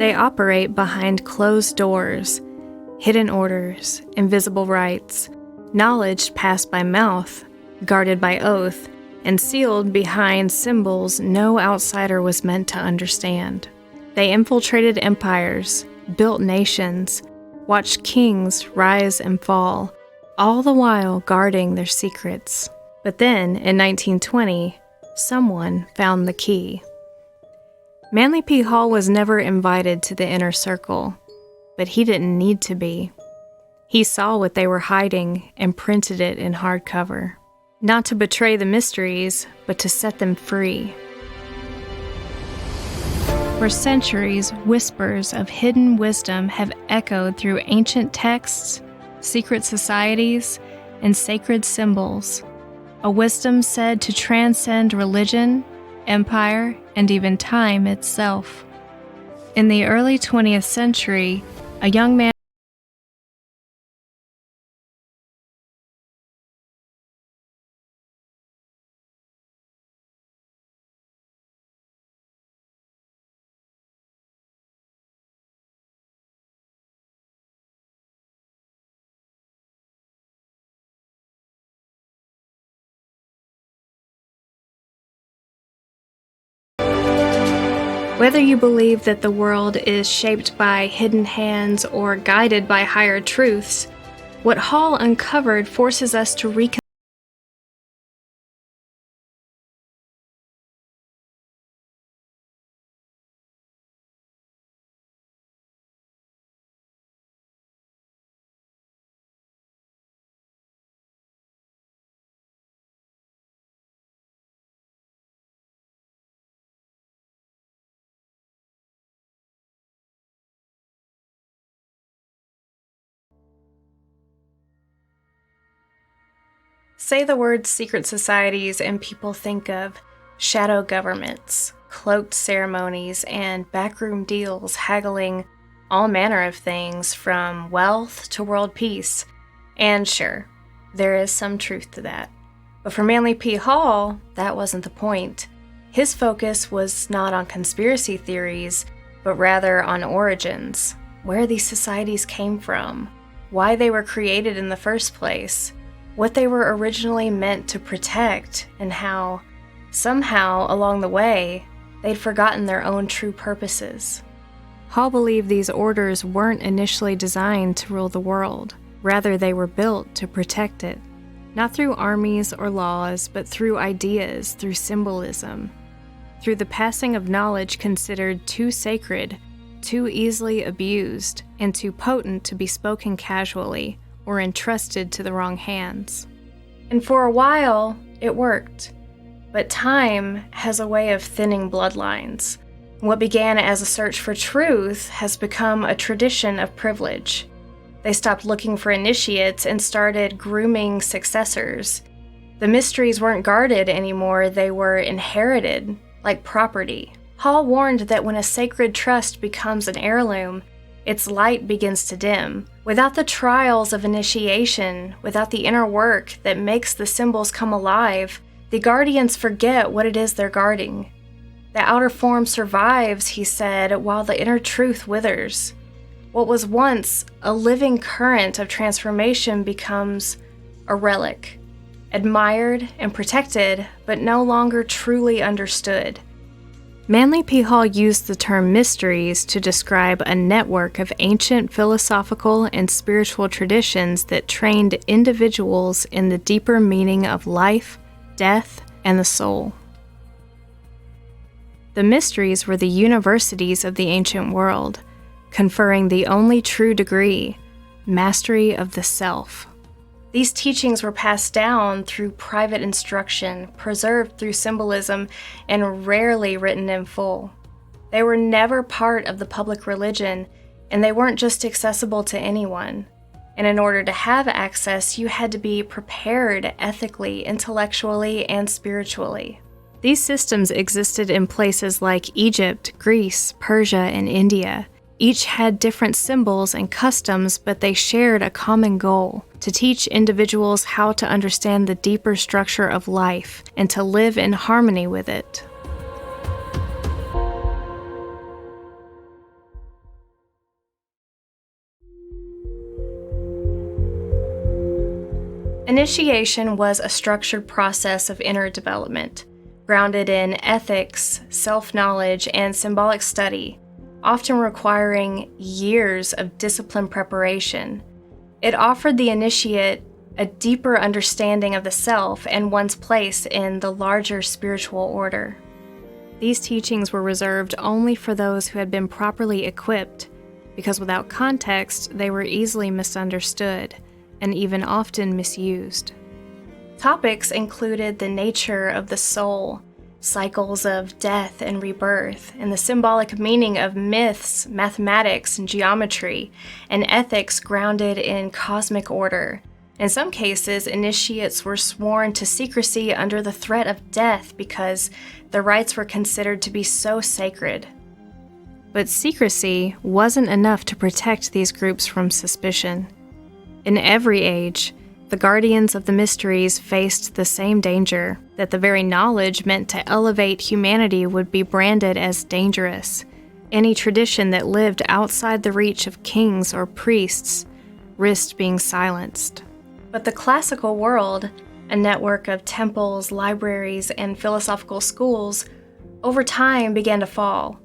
They operate behind closed doors, hidden orders, invisible rites, knowledge passed by mouth, guarded by oath, and sealed behind symbols no outsider was meant to understand. They infiltrated empires, built nations, watched kings rise and fall, all the while guarding their secrets. But then, in 1920, someone found the key. Manly P. Hall was never invited to the inner circle, but he didn't need to be. He saw what they were hiding and printed it in hardcover. Not to betray the mysteries, but to set them free. For centuries, whispers of hidden wisdom have echoed through ancient texts, secret societies, and sacred symbols. A wisdom said to transcend religion, empire, and even time itself. In the early 20th century, a young man Whether you believe that the world is shaped by hidden hands or guided by higher truths, what Hall uncovered forces us to reconsider. Say the word secret societies and people think of shadow governments, cloaked ceremonies, and backroom deals haggling all manner of things from wealth to world peace. And sure, there is some truth to that. But for Manly P. Hall, that wasn't the point. His focus was not on conspiracy theories, but rather on origins, where these societies came from, why they were created in the first place, what they were originally meant to protect, and how, somehow along the way, they'd forgotten their own true purposes. Hall believed these orders weren't initially designed to rule the world. Rather, they were built to protect it. Not through armies or laws, but through ideas, through symbolism, through the passing of knowledge considered too sacred, too easily abused, and too potent to be spoken casually or entrusted to the wrong hands. And for a while, it worked. But time has a way of thinning bloodlines. What began as a search for truth has become a tradition of privilege. They stopped looking for initiates and started grooming successors. The mysteries weren't guarded anymore, they were inherited, like property. Hall warned that when a sacred trust becomes an heirloom, its light begins to dim. Without the trials of initiation, without the inner work that makes the symbols come alive, the guardians forget what it is they're guarding. The outer form survives, he said, while the inner truth withers. What was once a living current of transformation becomes a relic, admired and protected, but no longer truly understood. Manly P. Hall used the term mysteries to describe a network of ancient philosophical and spiritual traditions that trained individuals in the deeper meaning of life, death, and the soul. The mysteries were the universities of the ancient world, conferring the only true degree, mastery of the self. These teachings were passed down through private instruction, preserved through symbolism, and rarely written in full. They were never part of the public religion, and they weren't just accessible to anyone. And in order to have access, you had to be prepared ethically, intellectually, and spiritually. These systems existed in places like Egypt, Greece, Persia, and India. Each had different symbols and customs, but they shared a common goal: to teach individuals how to understand the deeper structure of life and to live in harmony with it. Initiation was a structured process of inner development, grounded in ethics, self-knowledge, and symbolic study, often requiring years of disciplined preparation. It offered the initiate a deeper understanding of the self and one's place in the larger spiritual order. These teachings were reserved only for those who had been properly equipped, because without context, they were easily misunderstood and even often misused. Topics included the nature of the soul, cycles of death and rebirth, and the symbolic meaning of myths, mathematics, and geometry, and ethics grounded in cosmic order. In some cases, initiates were sworn to secrecy under the threat of death because the rites were considered to be so sacred. But secrecy wasn't enough to protect these groups from suspicion. In every age, the guardians of the mysteries faced the same danger, that the very knowledge meant to elevate humanity would be branded as dangerous. Any tradition that lived outside the reach of kings or priests risked being silenced. But the classical world, a network of temples, libraries, and philosophical schools, over time began to fall.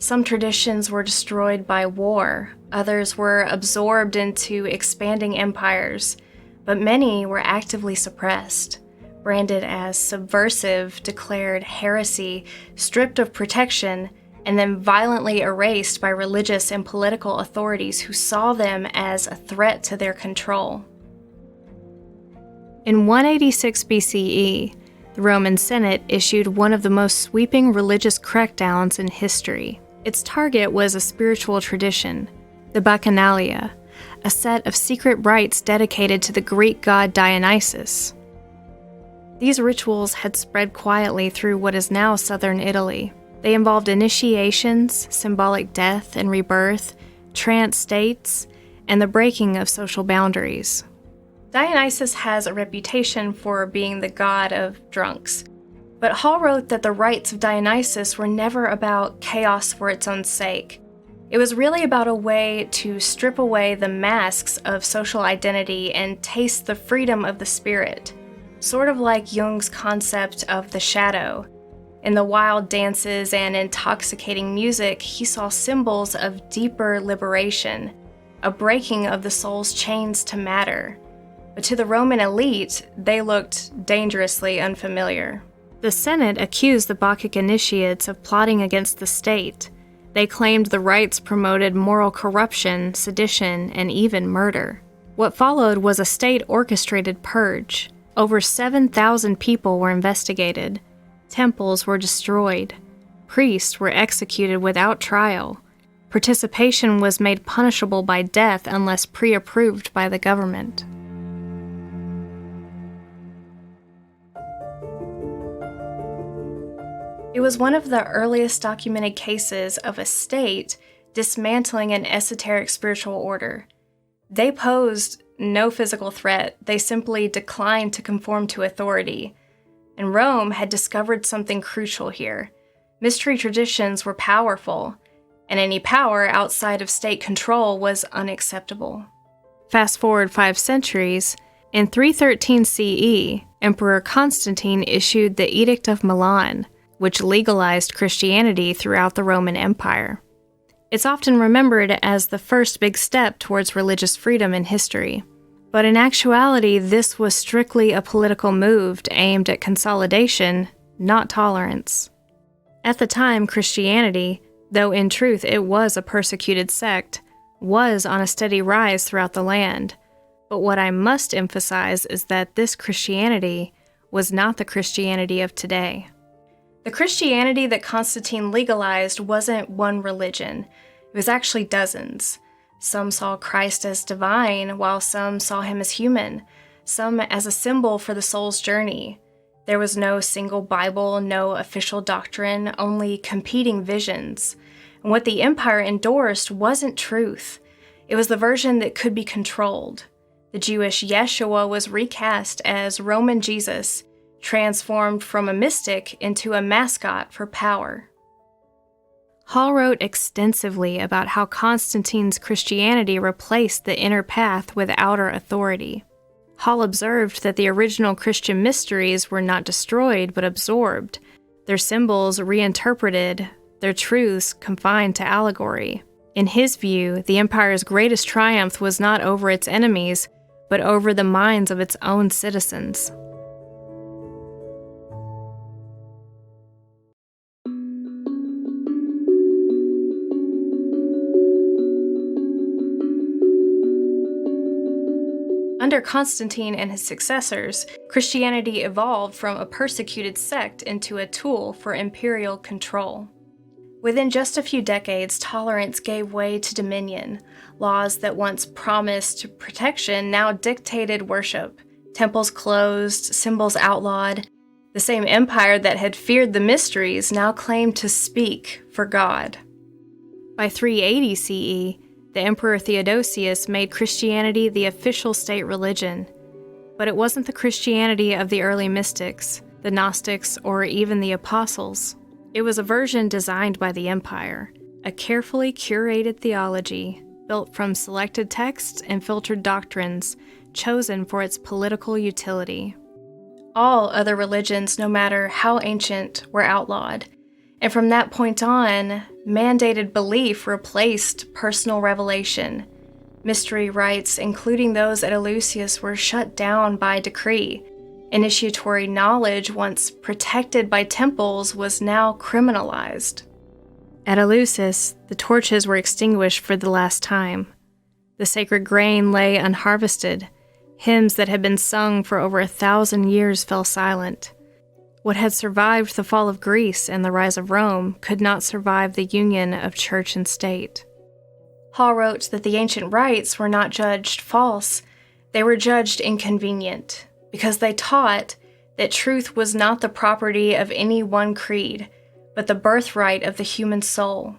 Some traditions were destroyed by war, others were absorbed into expanding empires, but many were actively suppressed, branded as subversive, declared heresy, stripped of protection, and then violently erased by religious and political authorities who saw them as a threat to their control. In 186 BCE, the Roman Senate issued one of the most sweeping religious crackdowns in history. Its target was a spiritual tradition, the Bacchanalia, a set of secret rites dedicated to the Greek god Dionysus. These rituals had spread quietly through what is now southern Italy. They involved initiations, symbolic death and rebirth, trance states, and the breaking of social boundaries. Dionysus has a reputation for being the god of drunks, but Hall wrote that the rites of Dionysus were never about chaos for its own sake. It was really about a way to strip away the masks of social identity and taste the freedom of the spirit, sort of like Jung's concept of the shadow. In the wild dances and intoxicating music, he saw symbols of deeper liberation, a breaking of the soul's chains to matter. But to the Roman elite, they looked dangerously unfamiliar. The Senate accused the Bacchic initiates of plotting against the state. They claimed the rites promoted moral corruption, sedition, and even murder. What followed was a state-orchestrated purge. Over 7,000 people were investigated. Temples were destroyed. Priests were executed without trial. Participation was made punishable by death unless pre-approved by the government. It was one of the earliest documented cases of a state dismantling an esoteric spiritual order. They posed no physical threat, they simply declined to conform to authority. And Rome had discovered something crucial here. Mystery traditions were powerful, and any power outside of state control was unacceptable. Fast forward 5 centuries, in 313 CE, Emperor Constantine issued the Edict of Milan, which legalized Christianity throughout the Roman Empire. It's often remembered as the first big step towards religious freedom in history. But in actuality, this was strictly a political move aimed at consolidation, not tolerance. At the time, Christianity, though in truth it was a persecuted sect, was on a steady rise throughout the land. But what I must emphasize is that this Christianity was not the Christianity of today. The Christianity that Constantine legalized wasn't one religion. It was actually dozens. Some saw Christ as divine, while some saw him as human, some as a symbol for the soul's journey. There was no single Bible, no official doctrine, only competing visions. And what the empire endorsed wasn't truth. It was the version that could be controlled. The Jewish Yeshua was recast as Roman Jesus, transformed from a mystic into a mascot for power. Hall wrote extensively about how Constantine's Christianity replaced the inner path with outer authority. Hall observed that the original Christian mysteries were not destroyed but absorbed, their symbols reinterpreted, their truths confined to allegory. In his view, the empire's greatest triumph was not over its enemies, but over the minds of its own citizens. Under Constantine and his successors, Christianity evolved from a persecuted sect into a tool for imperial control. Within just a few decades, tolerance gave way to dominion. Laws that once promised protection now dictated worship. Temples closed, symbols outlawed. The same empire that had feared the mysteries now claimed to speak for God. By 380 CE, the Emperor Theodosius made Christianity the official state religion. But it wasn't the Christianity of the early mystics, the Gnostics, or even the Apostles. It was a version designed by the empire, a carefully curated theology built from selected texts and filtered doctrines chosen for its political utility. All other religions, no matter how ancient, were outlawed, and from that point on, mandated belief replaced personal revelation. Mystery rites, including those at Eleusis, were shut down by decree. Initiatory knowledge, once protected by temples, was now criminalized. At Eleusis, the torches were extinguished for the last time. The sacred grain lay unharvested. Hymns that had been sung for over 1,000 years fell silent. What had survived the fall of Greece and the rise of Rome could not survive the union of church and state. Hall wrote that the ancient rites were not judged false, they were judged inconvenient, because they taught that truth was not the property of any one creed, but the birthright of the human soul.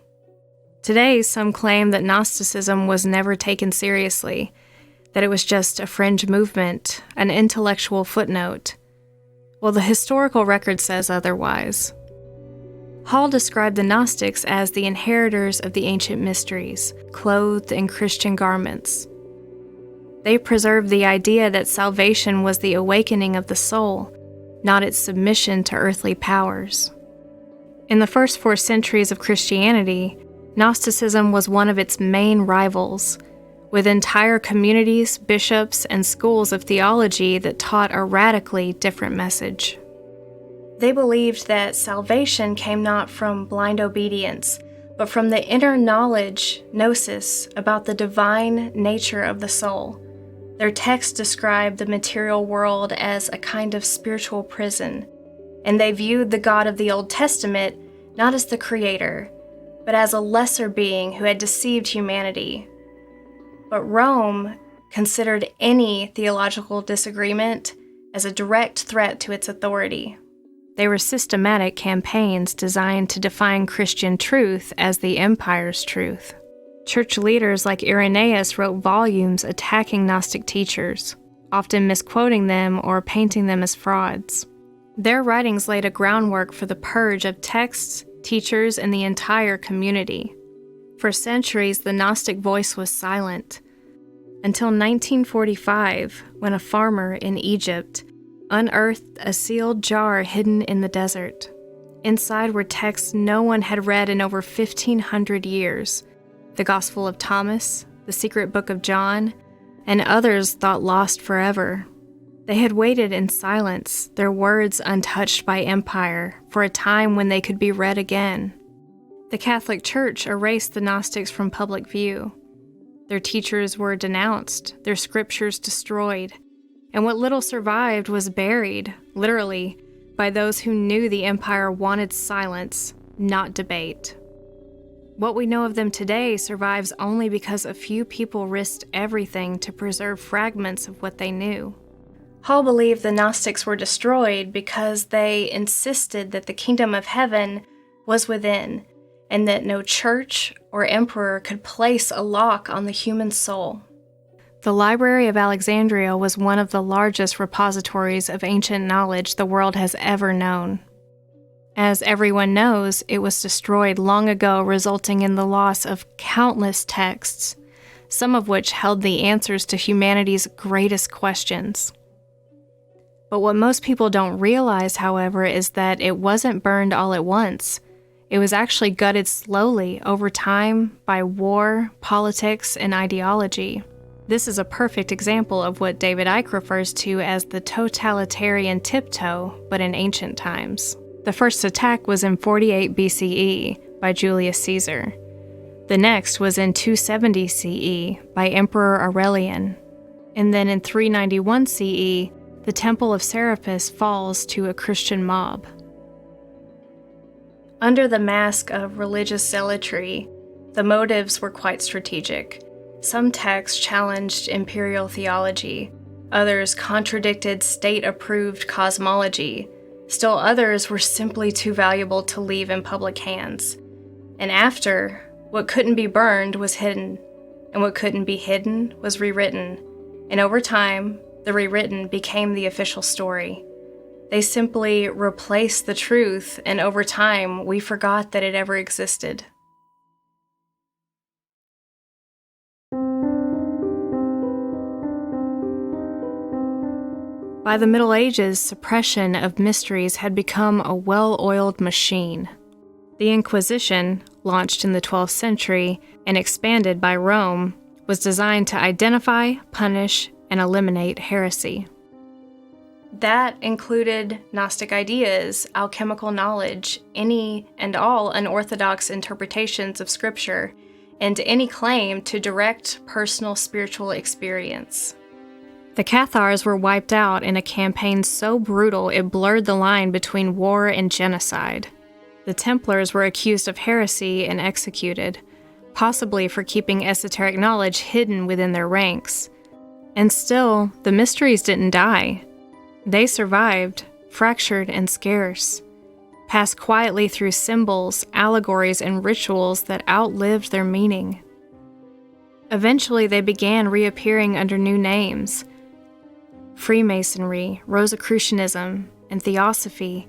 Today, some claim that Gnosticism was never taken seriously, that it was just a fringe movement, an intellectual footnote. Well, the historical record says otherwise. Hall described the Gnostics as the inheritors of the ancient mysteries, clothed in Christian garments. They preserved the idea that salvation was the awakening of the soul, not its submission to earthly powers. In the first 4 centuries of Christianity, Gnosticism was one of its main rivals, with entire communities, bishops, and schools of theology that taught a radically different message. They believed that salvation came not from blind obedience, but from the inner knowledge, gnosis, about the divine nature of the soul. Their texts described the material world as a kind of spiritual prison, and they viewed the God of the Old Testament not as the creator, but as a lesser being who had deceived humanity. But Rome considered any theological disagreement as a direct threat to its authority. They were systematic campaigns designed to define Christian truth as the empire's truth. Church leaders like Irenaeus wrote volumes attacking Gnostic teachers, often misquoting them or painting them as frauds. Their writings laid a groundwork for the purge of texts, teachers, and the entire community. For centuries, the Gnostic voice was silent, until 1945, when a farmer in Egypt unearthed a sealed jar hidden in the desert. Inside were texts no one had read in over 1,500 years, the Gospel of Thomas, the Secret Book of John, and others thought lost forever. They had waited in silence, their words untouched by empire, for a time when they could be read again. The Catholic Church erased the Gnostics from public view. Their teachers were denounced, their scriptures destroyed, and what little survived was buried, literally, by those who knew the empire wanted silence, not debate. What we know of them today survives only because a few people risked everything to preserve fragments of what they knew. Hall believed the Gnostics were destroyed because they insisted that the kingdom of heaven was within, and that no church or emperor could place a lock on the human soul. The Library of Alexandria was one of the largest repositories of ancient knowledge the world has ever known. As everyone knows, it was destroyed long ago, resulting in the loss of countless texts, some of which held the answers to humanity's greatest questions. But what most people don't realize, however, is that it wasn't burned all at once. It was actually gutted slowly over time by war, politics, and ideology. This is a perfect example of what David Icke refers to as the totalitarian tiptoe, but in ancient times. The first attack was in 48 BCE by Julius Caesar. The next was in 270 CE by Emperor Aurelian. And then in 391 CE, the Temple of Serapis falls to a Christian mob. Under the mask of religious zealotry, the motives were quite strategic. Some texts challenged imperial theology, others contradicted state-approved cosmology, still others were simply too valuable to leave in public hands. And after, what couldn't be burned was hidden, and what couldn't be hidden was rewritten, and over time, the rewritten became the official story. They simply replaced the truth, and over time, we forgot that it ever existed. By the Middle Ages, suppression of mysteries had become a well-oiled machine. The Inquisition, launched in the 12th century and expanded by Rome, was designed to identify, punish, and eliminate heresy. That included Gnostic ideas, alchemical knowledge, any and all unorthodox interpretations of Scripture, and any claim to direct personal spiritual experience. The Cathars were wiped out in a campaign so brutal it blurred the line between war and genocide. The Templars were accused of heresy and executed, possibly for keeping esoteric knowledge hidden within their ranks. And still, the mysteries didn't die. They survived, fractured and scarce, passed quietly through symbols, allegories, and rituals that outlived their meaning. Eventually, they began reappearing under new names. Freemasonry, Rosicrucianism, and Theosophy.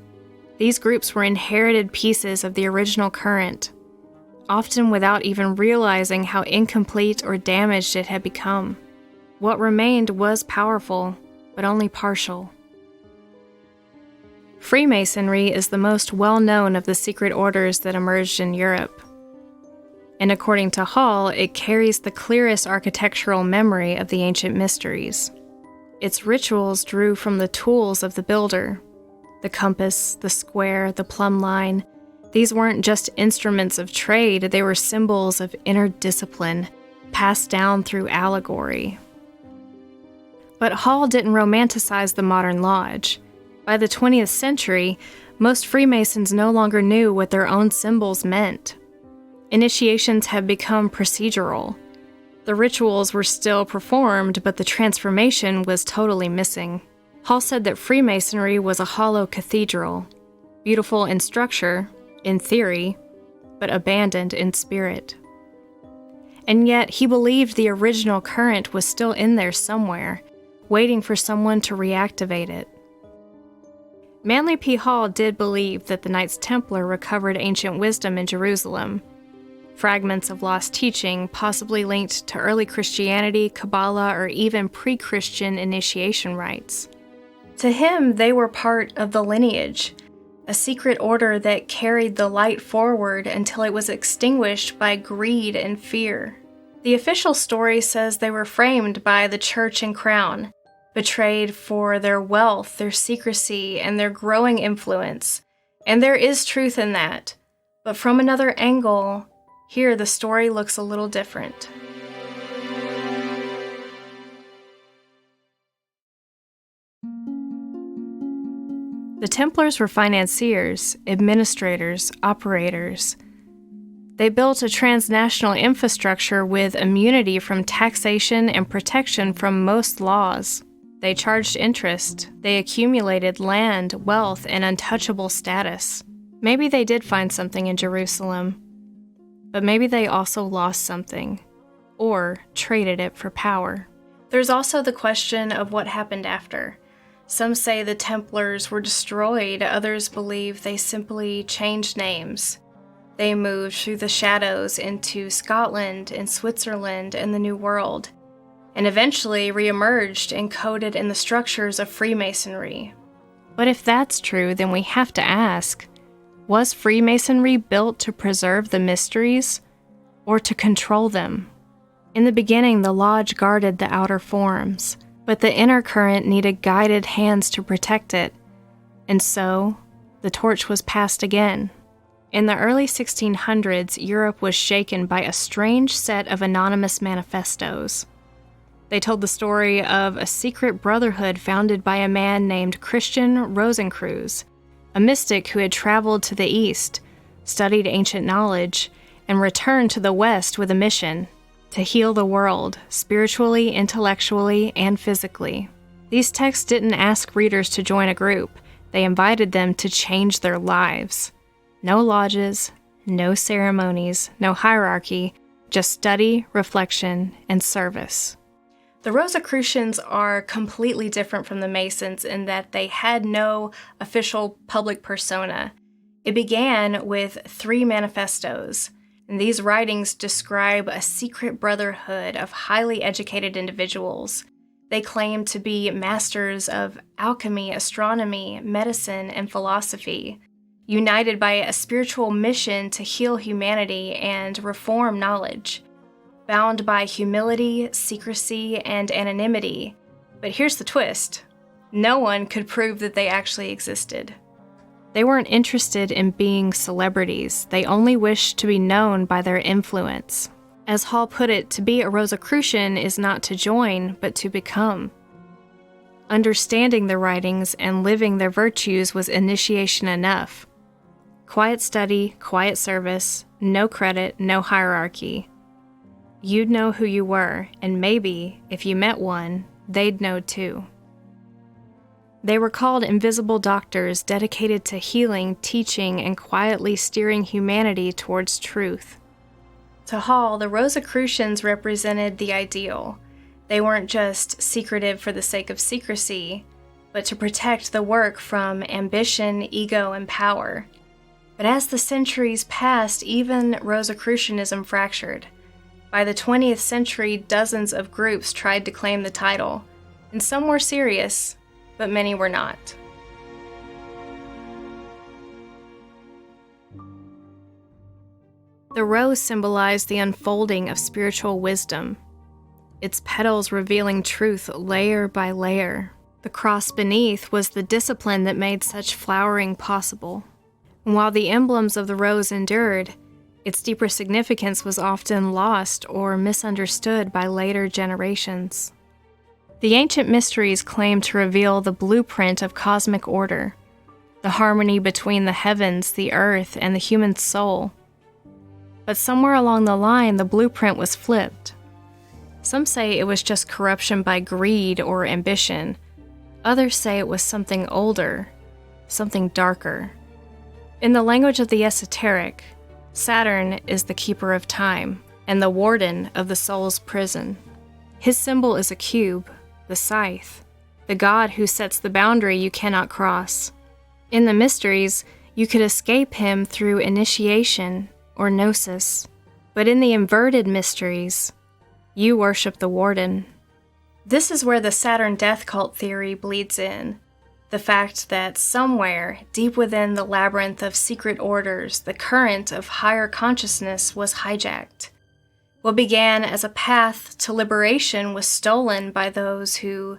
These groups were inherited pieces of the original current, often without even realizing how incomplete or damaged it had become. What remained was powerful, but only partial. Freemasonry is the most well-known of the secret orders that emerged in Europe. And according to Hall, it carries the clearest architectural memory of the ancient mysteries. Its rituals drew from the tools of the builder. The compass, the square, the plumb line. These weren't just instruments of trade, they were symbols of inner discipline, passed down through allegory. But Hall didn't romanticize the modern lodge. By the 20th century, most Freemasons no longer knew what their own symbols meant. Initiations had become procedural. The rituals were still performed, but the transformation was totally missing. Hall said that Freemasonry was a hollow cathedral, beautiful in structure, in theory, but abandoned in spirit. And yet, he believed the original current was still in there somewhere, waiting for someone to reactivate it. Manly P. Hall did believe that the Knights Templar recovered ancient wisdom in Jerusalem, fragments of lost teaching possibly linked to early Christianity, Kabbalah, or even pre-Christian initiation rites. To him, they were part of the lineage, a secret order that carried the light forward until it was extinguished by greed and fear. The official story says they were framed by the church and crown, betrayed for their wealth, their secrecy, and their growing influence. And there is truth in that. But from another angle, here the story looks a little different. The Templars were financiers, administrators, operators. They built a transnational infrastructure with immunity from taxation and protection from most laws. They charged interest. They accumulated land, wealth, and untouchable status. Maybe they did find something in Jerusalem, but maybe they also lost something, or traded it for power. There's also the question of what happened after. Some say the Templars were destroyed, others believe they simply changed names. They moved through the shadows into Scotland and Switzerland and the New World, and eventually reemerged encoded in the structures of Freemasonry. But if that's true, then we have to ask, was Freemasonry built to preserve the mysteries or to control them? In the beginning, the lodge guarded the outer forms, but the inner current needed guided hands to protect it, and so the torch was passed again. In the early 1600s, Europe was shaken by a strange set of anonymous manifestos. They told the story of a secret brotherhood founded by a man named Christian Rosencreuz, a mystic who had traveled to the East, studied ancient knowledge, and returned to the West with a mission to heal the world, spiritually, intellectually, and physically. These texts didn't ask readers to join a group. They invited them to change their lives. No lodges, no ceremonies, no hierarchy, just study, reflection, and service. The Rosicrucians are completely different from the Masons in that they had no official public persona. It began with 3 manifestos, and these writings describe a secret brotherhood of highly educated individuals. They claim to be masters of alchemy, astronomy, medicine, and philosophy, united by a spiritual mission to heal humanity and reform knowledge, bound by humility, secrecy, and anonymity. But here's the twist. No one could prove that they actually existed. They weren't interested in being celebrities. They only wished to be known by their influence. As Hall put it, to be a Rosicrucian is not to join, but to become. Understanding the writings and living their virtues was initiation enough. Quiet study, quiet service, no credit, no hierarchy. You'd know who you were, and maybe, if you met one, they'd know too. They were called invisible doctors dedicated to healing, teaching, and quietly steering humanity towards truth. To Hall, the Rosicrucians represented the ideal. They weren't just secretive for the sake of secrecy, but to protect the work from ambition, ego, and power. But as the centuries passed, even Rosicrucianism fractured. By the 20th century, dozens of groups tried to claim the title, and some were serious, but many were not. The rose symbolized the unfolding of spiritual wisdom, its petals revealing truth layer by layer. The cross beneath was the discipline that made such flowering possible. And while the emblems of the rose endured, its deeper significance was often lost or misunderstood by later generations. The ancient mysteries claimed to reveal the blueprint of cosmic order, the harmony between the heavens, the earth, and the human soul. But somewhere along the line, the blueprint was flipped. Some say it was just corruption by greed or ambition. Others say it was something older, something darker. In the language of the esoteric, Saturn is the keeper of time and the warden of the soul's prison. His symbol is a cube, the scythe, the god who sets the boundary you cannot cross. In the mysteries, you could escape him through initiation or gnosis, but in the inverted mysteries, you worship the warden. This is where the Saturn death cult theory bleeds in. The fact that somewhere, deep within the labyrinth of secret orders, the current of higher consciousness was hijacked. What began as a path to liberation was stolen by those who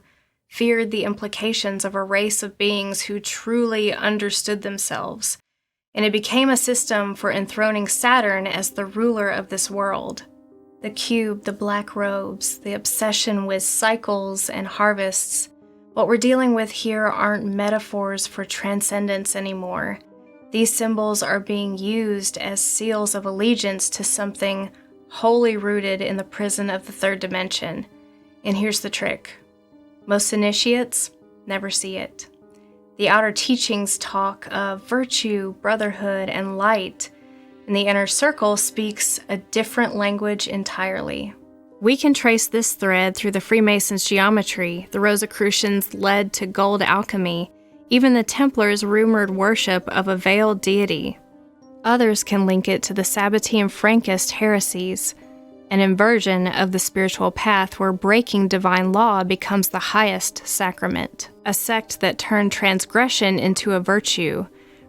feared the implications of a race of beings who truly understood themselves, and it became a system for enthroning Saturn as the ruler of this world. The cube, the black robes, the obsession with cycles and harvests. What we're dealing with here aren't metaphors for transcendence anymore. These symbols are being used as seals of allegiance to something wholly rooted in the prison of the third dimension. And here's the trick. Most initiates never see it. The outer teachings talk of virtue, brotherhood, and light, and the inner circle speaks a different language entirely. We can trace this thread through the Freemasons' geometry. The Rosicrucians led to gold alchemy. Even the Templars rumored worship of a veiled deity. Others can link it to the Sabbatean Frankist heresies, an inversion of the spiritual path where breaking divine law becomes the highest sacrament, a sect that turned transgression into a virtue,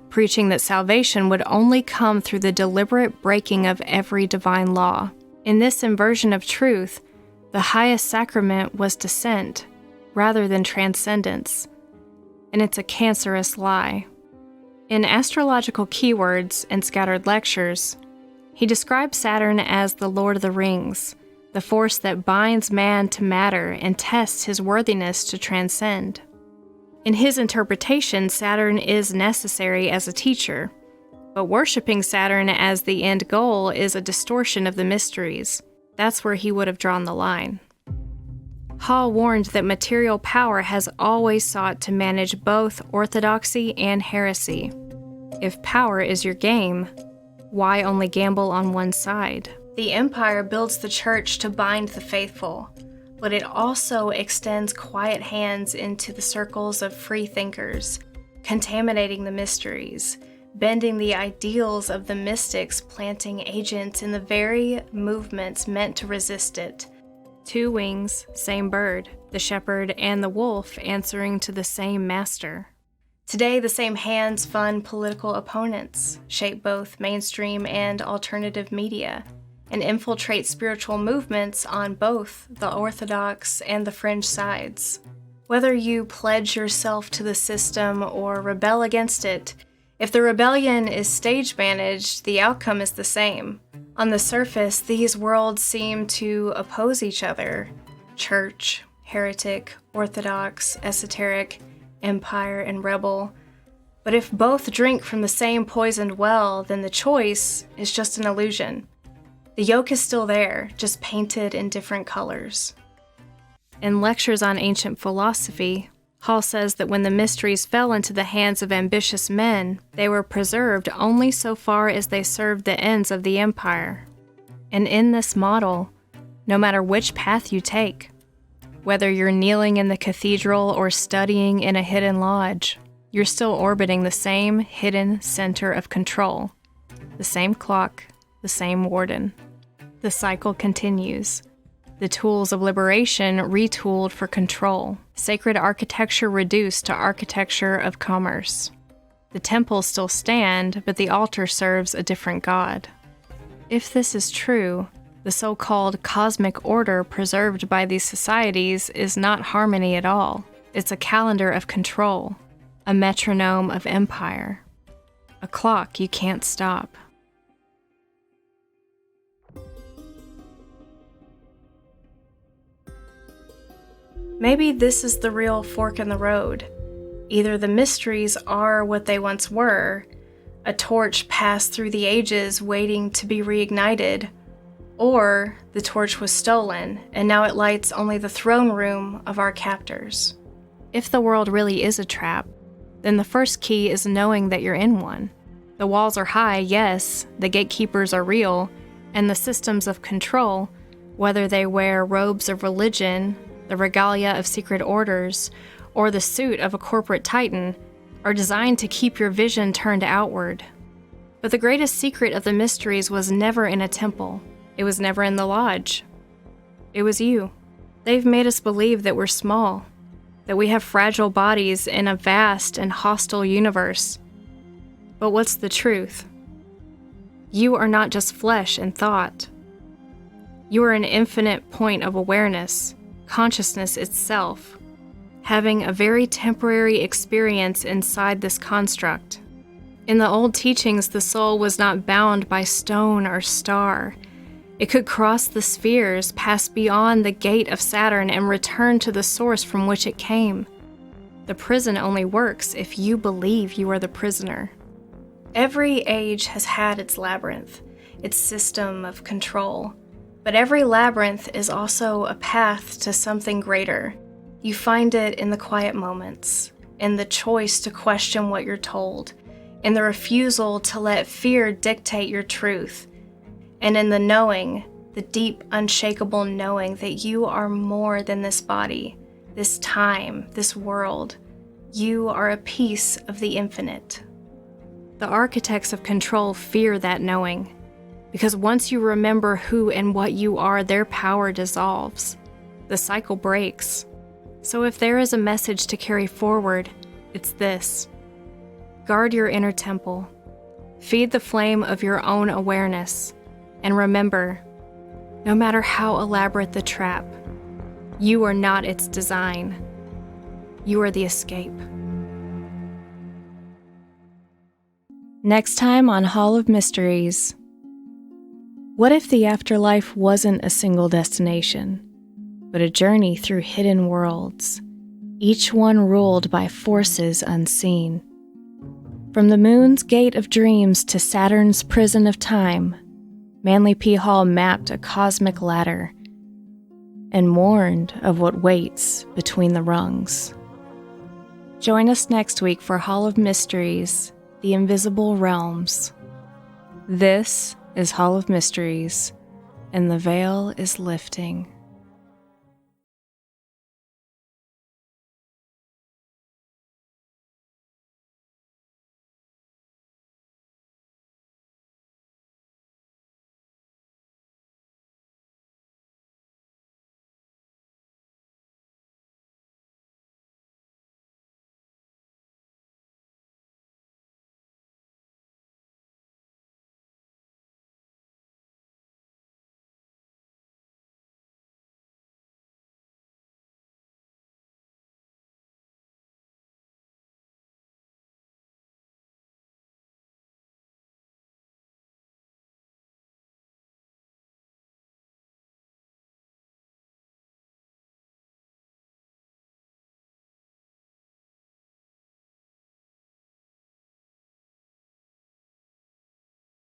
preaching that salvation would only come through the deliberate breaking of every divine law. In this inversion of truth, the highest sacrament was descent rather than transcendence, and it's a cancerous lie. In Astrological Keywords and Scattered Lectures, he describes Saturn as the Lord of the Rings, the force that binds man to matter and tests his worthiness to transcend. In his interpretation, Saturn is necessary as a teacher, but worshiping Saturn as the end goal is a distortion of the mysteries. That's where he would have drawn the line. Hall warned that material power has always sought to manage both orthodoxy and heresy. If power is your game, why only gamble on one side? The empire builds the church to bind the faithful, but it also extends quiet hands into the circles of free thinkers, contaminating the mysteries, bending the ideals of the mystics, planting agents in the very movements meant to resist it. Two wings, same bird, the shepherd and the wolf answering to the same master. Today, the same hands fund political opponents, shape both mainstream and alternative media, and infiltrate spiritual movements on both the orthodox and the fringe sides. Whether you pledge yourself to the system or rebel against it, if the rebellion is stage managed, the outcome is the same. On the surface, these worlds seem to oppose each other: church, heretic, orthodox, esoteric, empire, and rebel. But if both drink from the same poisoned well, then the choice is just an illusion. The yolk is still there, just painted in different colors. In Lectures on Ancient Philosophy, Hall says that when the mysteries fell into the hands of ambitious men, they were preserved only so far as they served the ends of the empire. And in this model, no matter which path you take, whether you're kneeling in the cathedral or studying in a hidden lodge, you're still orbiting the same hidden center of control, the same clock, the same warden. The cycle continues. The tools of liberation retooled for control. Sacred architecture reduced to architecture of commerce. The temples still stand, but the altar serves a different god. If this is true, the so-called cosmic order preserved by these societies is not harmony at all. It's a calendar of control, a metronome of empire, a clock you can't stop. Maybe this is the real fork in the road. Either the mysteries are what they once were, a torch passed through the ages waiting to be reignited, or the torch was stolen and now it lights only the throne room of our captors. If the world really is a trap, then the first key is knowing that you're in one. The walls are high, yes, the gatekeepers are real, and the systems of control, whether they wear robes of religion, the regalia of secret orders, or the suit of a corporate titan, are designed to keep your vision turned outward. But the greatest secret of the mysteries was never in a temple. It was never in the lodge. It was you. They've made us believe that we're small, that we have fragile bodies in a vast and hostile universe. But what's the truth? You are not just flesh and thought. You are an infinite point of awareness, consciousness itself, having a very temporary experience inside this construct. In the old teachings, the soul was not bound by stone or star. It could cross the spheres, pass beyond the gate of Saturn, and return to the source from which it came. The prison only works if you believe you are the prisoner. Every age has had its labyrinth, its system of control. But every labyrinth is also a path to something greater. You find it in the quiet moments, in the choice to question what you're told, in the refusal to let fear dictate your truth, and in the knowing, the deep, unshakable knowing that you are more than this body, this time, this world. You are a piece of the infinite. The architects of control fear that knowing, because once you remember who and what you are, their power dissolves. The cycle breaks. So if there is a message to carry forward, it's this. Guard your inner temple. Feed the flame of your own awareness. And remember, no matter how elaborate the trap, you are not its design. You are the escape. Next time on Hall of Mysteries. What if the afterlife wasn't a single destination, but a journey through hidden worlds, each one ruled by forces unseen? From the moon's gate of dreams to Saturn's prison of time, Manly P. Hall mapped a cosmic ladder and warned of what waits between the rungs. Join us next week for Hall of Mysteries, The Invisible Realms. This is Hall of Mysteries, and the veil is lifting.